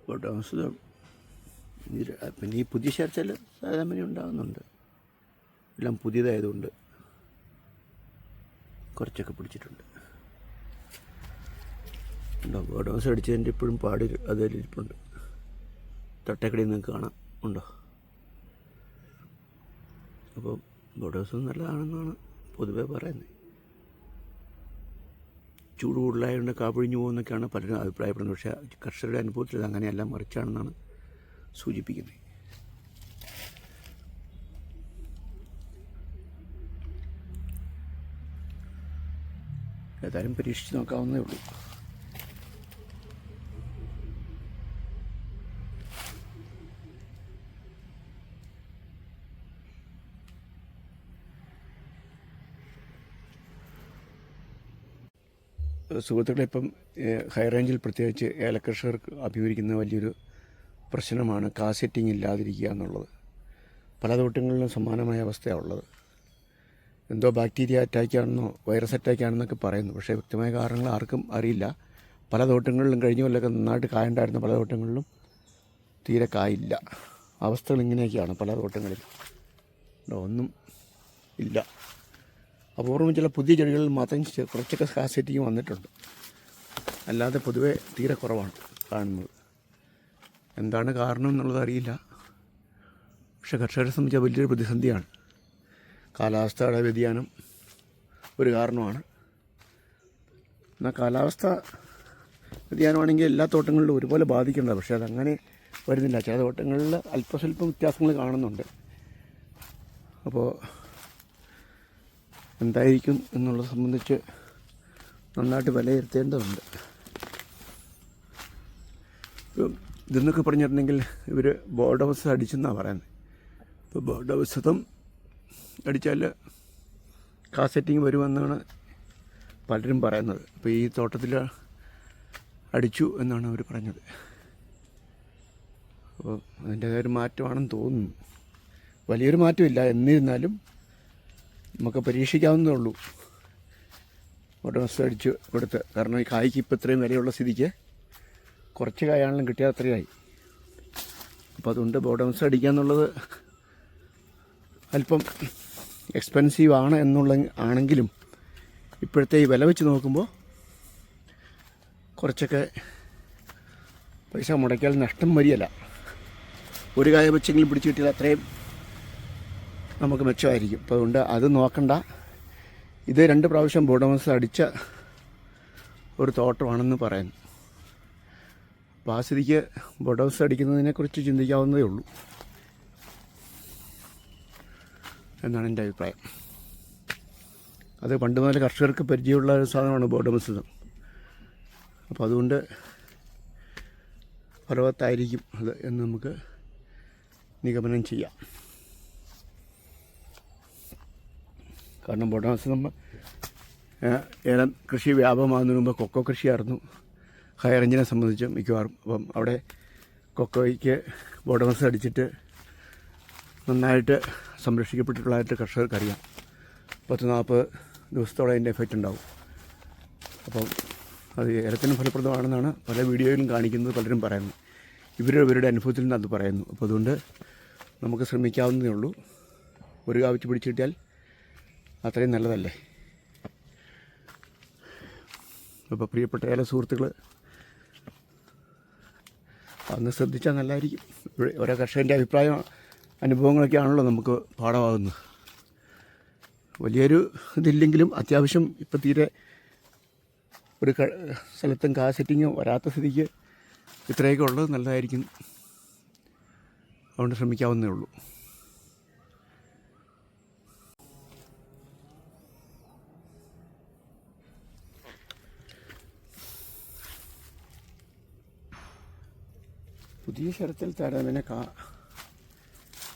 താമസം പിന്നെ ഈ പുതിയ ശരത്തിൽ സാധാരണ ഉണ്ടാകുന്നുണ്ട്. എല്ലാം പുതിയതായതുകൊണ്ട് കുറച്ചൊക്കെ പിടിച്ചിട്ടുണ്ട്. ഉണ്ടോ ബോർഡ് ഹൗസ് അടിച്ചതിൻ്റെ ഇപ്പോഴും പാട് അതിലിരിപ്പുണ്ട്. തട്ടക്കടിയിൽ നിങ്ങൾക്ക് കാണാം. ഉണ്ടോ? അപ്പോൾ ബോർഡ് ഹൗസ് നല്ലതാണെന്നാണ് പൊതുവെ പറയുന്നത്. ചൂട് കൂടുതലായതുകൊണ്ട് കാപ്പൊഴിഞ്ഞു പോകുന്നൊക്കെയാണ് പലരും അഭിപ്രായപ്പെടുന്നത്. പക്ഷേ കർഷകരുടെ അനുഭവത്തിൽ അങ്ങനെയല്ല, മറിച്ചാണെന്നാണ് സൂചിപ്പിക്കുന്നത്. ഏതായാലും പരീക്ഷിച്ച് നോക്കാവുന്നേ ഉള്ളൂ. സുഹൃത്തുക്കളെ, ഇപ്പം ഹൈ റേഞ്ചിൽ പ്രത്യേകിച്ച് ഏലകർഷകർക്ക് അഭിമുഖീകരിക്കുന്ന വലിയൊരു പ്രശ്നമാണ് കാസെറ്റിംഗ് ഇല്ലാതിരിക്കുക എന്നുള്ളത്. പല തോട്ടങ്ങളിലും സമാനമായ അവസ്ഥയാണ് ഉള്ളത്. എന്തോ ബാക്ടീരിയ അറ്റാക്കാണെന്നോ വൈറസ് അറ്റാക്കാണെന്നൊക്കെ പറയുന്നു. പക്ഷേ വ്യക്തമായ കാരണങ്ങൾ ആർക്കും അറിയില്ല. പല തോട്ടങ്ങളിലും കഴിഞ്ഞ കൊല്ലമൊക്കെ നന്നായിട്ട് കായുണ്ടായിരുന്ന പല തോട്ടങ്ങളിലും തീരെ കായില്ല. അവസ്ഥകൾ ഇങ്ങനെയൊക്കെയാണ് പല തോട്ടങ്ങളിലും. ഒന്നും ഇല്ല. അപൂർവം ചില പുതിയ ചെടികളിൽ മാത്രം കുറച്ചൊക്കെ കാസെറ്റിങ് വന്നിട്ടുണ്ട്. അല്ലാതെ പൊതുവെ തീരെ കുറവാണ് കാണുന്നത്. എന്താണ് കാരണം എന്നുള്ളത് അറിയില്ല. പക്ഷേ കർഷകരെ സംബന്ധിച്ച വലിയൊരു പ്രതിസന്ധിയാണ്. കാലാവസ്ഥയുടെ വ്യതിയാനം ഒരു കാരണമാണ്. എന്നാൽ കാലാവസ്ഥ വ്യതിയാനമാണെങ്കിൽ എല്ലാ തോട്ടങ്ങളിലും ഒരുപോലെ ബാധിക്കേണ്ടത്. പക്ഷേ അതങ്ങനെ വരുന്നില്ല. ചില തോട്ടങ്ങളിൽ അല്പസ്വല്പം വ്യത്യാസങ്ങൾ കാണുന്നുണ്ട്. അപ്പോൾ എന്തായിരിക്കും എന്നുള്ളത് സംബന്ധിച്ച് നന്നായിട്ട് വിലയിരുത്തേണ്ടതുണ്ട്. ഇതെന്നൊക്കെ പറഞ്ഞിട്ടുണ്ടെങ്കിൽ ഇവർ ബോർഡ് ഹൗസ് അടിച്ചെന്നാണ് പറയുന്നത്. ഇപ്പോൾ ബോർഡ് ഹൗസും അടിച്ചാൽ കാസെറ്റിങ് വരുമെന്നാണ് പലരും പറയുന്നത്. അപ്പോൾ ഈ തോട്ടത്തിൽ അടിച്ചു എന്നാണ് അവർ പറഞ്ഞത്. അപ്പോൾ അതിൻ്റേതായ ഒരു മാറ്റമാണെന്ന് തോന്നുന്നു. വലിയൊരു മാറ്റമില്ല, എന്നിരുന്നാലും നമുക്ക് പരീക്ഷിക്കാവുന്നതേ ഉള്ളൂ. ബോർഡ് ഹൗസ് അടിച്ച് കൊടുത്ത്. കാരണം ഈ കായ്ക്ക് ഇപ്പോൾ ഇത്രയും വിലയുള്ള സ്ഥിതിക്ക് കുറച്ച് കായാണെങ്കിലും കിട്ടിയാൽ അത്രയായി. അപ്പോൾ അതുകൊണ്ട് ബോർഡ് ഹൗസ് അടിക്കുക എന്നുള്ളത് അല്പം എക്സ്പെൻസീവ് ആണ് ആണെങ്കിലും ഇപ്പോഴത്തെ ഈ വില വെച്ച് നോക്കുമ്പോൾ കുറച്ചൊക്കെ പൈസ മുടക്കിയാൽ നഷ്ടം വരികയില്ല. ഒരു കായ വെച്ചെങ്കിലും പിടിച്ച് കിട്ടിയാൽ അത്രയും നമുക്ക് മെച്ചമായിരിക്കും. അപ്പോൾ അതുകൊണ്ട് അത് നോക്കണ്ട. ഇത് 2 പ്രാവശ്യം ബോർഡ് ഹൗസ് അടിച്ച ഒരു തോട്ടമാണെന്ന് പറയുന്നു. അപ്പോൾ ആ സ്ഥിതിക്ക് ബോർഡ് ഹൗസ് അടിക്കുന്നതിനെക്കുറിച്ച് ചിന്തിക്കാവുന്നതേ ഉള്ളൂ എന്നാണ് എൻ്റെ അഭിപ്രായം. അത് പണ്ട് മുതൽ കർഷകർക്ക് പരിചയമുള്ള ഒരു സാധനമാണ് ബോർഡ് ഹൗസ്. അപ്പോൾ അതുകൊണ്ട് ഫലവത്തായിരിക്കും അത് എന്ന് നമുക്ക് നിഗമനം ചെയ്യാം. കാരണം ബോർഡ് ഹൗസ് നമ്മൾ ഏലം കൃഷി വ്യാപകമാകുന്നതിന് മുമ്പ് കൊക്കോ കൃഷിയായിരുന്നു ഹൈ റേഞ്ചിനെ സംബന്ധിച്ച് മിക്കവാറും. അപ്പം അവിടെ കൊക്കോയ്ക്ക് ബോർഡ് ഹൗസ് അടിച്ചിട്ട് നന്നായിട്ട് സംരക്ഷിക്കപ്പെട്ടിട്ടുള്ളതായിട്ട് കർഷകർക്കറിയാം. 10-40 ദിവസത്തോളം അതിൻ്റെ എഫക്റ്റ് ഉണ്ടാവും. അപ്പം അത് ഏലത്തിന് ഫലപ്രദമാണെന്നാണ് പല വീഡിയോയിലും കാണിക്കുന്നത്, പലരും പറയുന്നത്. ഇവരുടെ അനുഭവത്തിൽ നിന്ന് അത് പറയുന്നു. അപ്പോൾ അതുകൊണ്ട് നമുക്ക് ശ്രമിക്കാവുന്നതേ ഉള്ളൂ. ഒരു കാവച്ച് പിടിച്ചു കിട്ടിയാൽ അത്രയും നല്ലതല്ലേ. അപ്പോൾ പ്രിയപ്പെട്ട ഏല സുഹൃത്തുക്കൾ, അതൊന്ന് ശ്രദ്ധിച്ചാൽ നല്ലതായിരിക്കും. ഓരോ കർഷകൻ്റെ അഭിപ്രായം അനുഭവങ്ങളൊക്കെ ആണല്ലോ നമുക്ക് പാഠമാകുന്നത്. വലിയൊരു ഇതില്ലെങ്കിലും അത്യാവശ്യം ഇപ്പം തീരെ ഒരു സ്ഥലത്തും കാസെറ്റിങ്ങോ വരാത്ത സ്ഥിതിക്ക് ഇത്രയൊക്കെ ഉള്ളത് നല്ലതായിരിക്കും. അതുകൊണ്ട് ശ്രമിക്കാവുന്നേ ഉള്ളൂ. പുതിയ ശരത്തിൽ താരതമ്യേന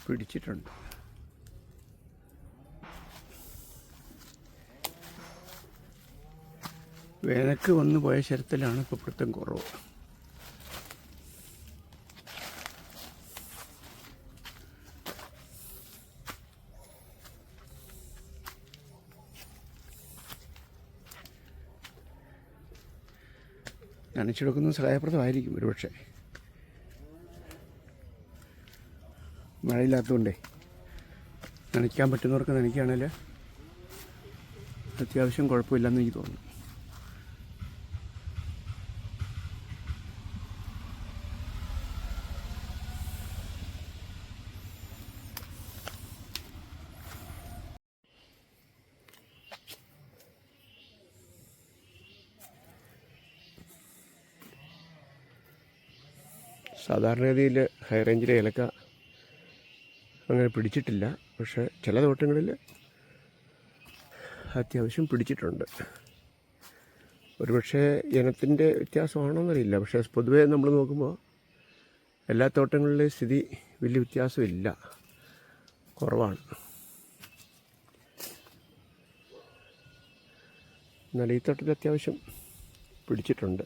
പിടിച്ചിട്ടുണ്ട്. വേനൽക്ക് വന്നു പോയ ശരത്തിലാണ് ഇപ്പോൾ പിടുത്തം കുറവ്. നനച്ചെടുക്കുന്നത് സഹായപ്രദമായിരിക്കും ഒരുപക്ഷെ. മഴയില്ലാത്തതുകൊണ്ടേ നനയ്ക്കാൻ പറ്റുന്നവർക്ക് നനയ്ക്കുകയാണെങ്കിൽ അത്യാവശ്യം കുഴപ്പമില്ലെന്ന് എനിക്ക് തോന്നുന്നു. സാധാരണഗതിയിൽ ഹൈ റേഞ്ചിലെ ഏലക്ക അങ്ങനെ പിടിച്ചിട്ടില്ല. പക്ഷേ ചില തോട്ടങ്ങളിൽ അത്യാവശ്യം പിടിച്ചിട്ടുണ്ട്. ഒരുപക്ഷെ ഇനത്തിൻ്റെ വ്യത്യാസമാണോന്നറിയില്ല. പക്ഷേ പൊതുവേ നമ്മൾ നോക്കുമ്പോൾ എല്ലാ തോട്ടങ്ങളിലെയും സ്ഥിതി വലിയ വ്യത്യാസമില്ല, കുറവാണ്. എന്നാൽ ഈ തോട്ടത്തിൽ അത്യാവശ്യം പിടിച്ചിട്ടുണ്ട്.